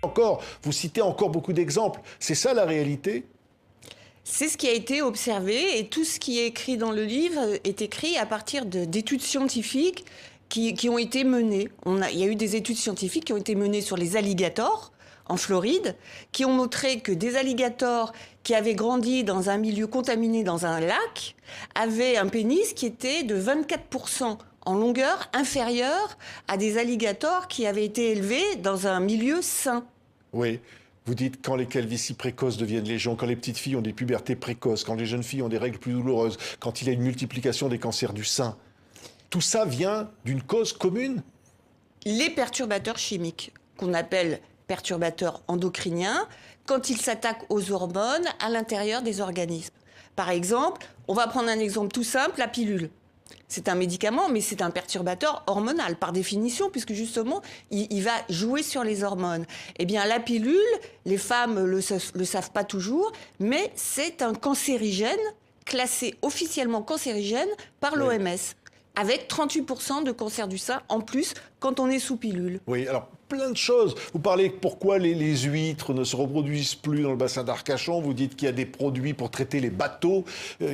Encore, vous citez encore beaucoup d'exemples. C'est ça la réalité? C'est ce qui a été observé et tout ce qui est écrit dans le livre est écrit à partir d'études scientifiques qui ont été menées. Il y a eu des études scientifiques qui ont été menées sur les alligators en Floride, qui ont montré que des alligators qui avaient grandi dans un milieu contaminé dans un lac avaient un pénis qui était de 24% en longueur inférieur à des alligators qui avaient été élevés dans un milieu sain. Oui. Vous dites quand les calvities précoces deviennent légion, quand les petites filles ont des pubertés précoces, quand les jeunes filles ont des règles plus douloureuses, quand il y a une multiplication des cancers du sein. Tout ça vient d'une cause commune? Les perturbateurs chimiques, qu'on appelle perturbateurs endocriniens, quand ils s'attaquent aux hormones à l'intérieur des organismes. Par exemple, on va prendre un exemple tout simple, la pilule. C'est un médicament, mais c'est un perturbateur hormonal, par définition, puisque justement, il va jouer sur les hormones. Eh bien, la pilule, les femmes le savent pas toujours, mais c'est un cancérigène, classé officiellement cancérigène par l'OMS, avec 38% de cancer du sein en plus quand on est sous pilule. Oui, alors plein de choses. Vous parlez pourquoi les huîtres ne se reproduisent plus dans le bassin d'Arcachon. Vous dites qu'il y a des produits pour traiter les bateaux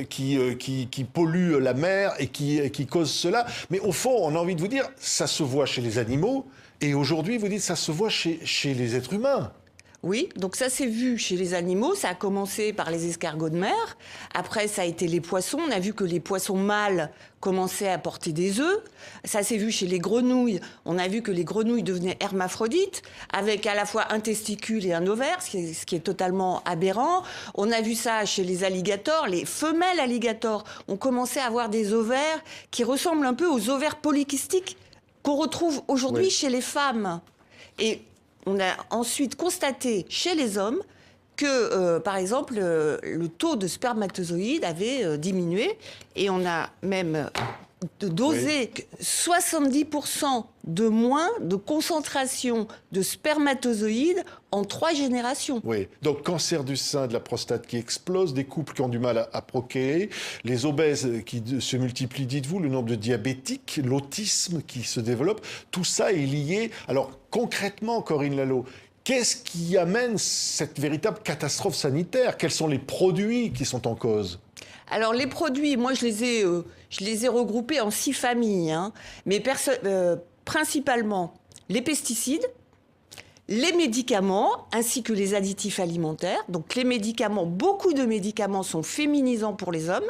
qui polluent la mer et qui causent cela. Mais au fond, on a envie de vous dire, ça se voit chez les animaux. Et aujourd'hui, vous dites, ça se voit chez les êtres humains. Oui, donc ça s'est vu chez les animaux. Ça a commencé par les escargots de mer. Après, ça a été les poissons. On a vu que les poissons mâles commençaient à porter des œufs. Ça s'est vu chez les grenouilles. On a vu que les grenouilles devenaient hermaphrodites, avec à la fois un testicule et un ovaire, ce qui est totalement aberrant. On a vu ça chez les alligators. Les femelles alligators ont commencé à avoir des ovaires qui ressemblent un peu aux ovaires polykystiques qu'on retrouve aujourd'hui chez les femmes. Et on a ensuite constaté chez les hommes que, par exemple, le taux de spermatozoïdes avait diminué et on a même dosé 70% de moins de concentration de spermatozoïdes en 3 générations. Oui, donc cancer du sein, de la prostate qui explose, des couples qui ont du mal à procréer, les obèses qui se multiplient, dites-vous, le nombre de diabétiques, l'autisme qui se développe, tout ça est lié. Alors concrètement, Corinne Lalo, qu'est-ce qui amène cette véritable catastrophe sanitaire? Quels sont les produits qui sont en cause? Alors les produits, moi je les ai regroupés en 6 familles, hein, mais principalement les pesticides, les médicaments ainsi que les additifs alimentaires. Donc les médicaments, beaucoup de médicaments sont féminisants pour les hommes.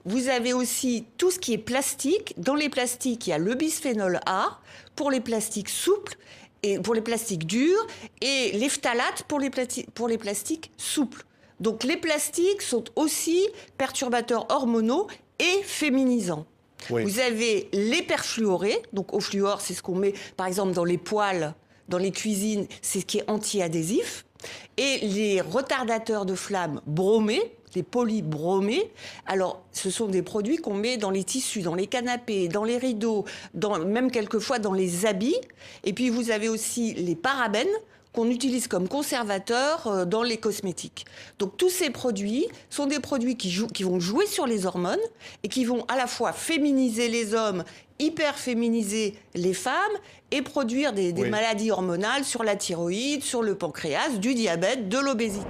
Vous avez aussi tout ce qui est plastique. Dans les plastiques, il y a le bisphénol A pour les plastiques souples et pour les plastiques durs et les phtalates pour les plastiques souples. Donc les plastiques sont aussi perturbateurs hormonaux et féminisants. Oui. Vous avez les perfluorés, donc au fluor, c'est ce qu'on met par exemple dans les poêles, dans les cuisines, c'est ce qui est anti-adhésif. Et les retardateurs de flamme bromés, les polybromés, alors ce sont des produits qu'on met dans les tissus, dans les canapés, dans les rideaux, même quelquefois dans les habits. Et puis vous avez aussi les parabènes, qu'on utilise comme conservateur dans les cosmétiques. Donc tous ces produits sont des produits qui vont jouer sur les hormones et qui vont à la fois féminiser les hommes, hyper-féminiser les femmes et produire des maladies hormonales sur la thyroïde, sur le pancréas, du diabète, de l'obésité.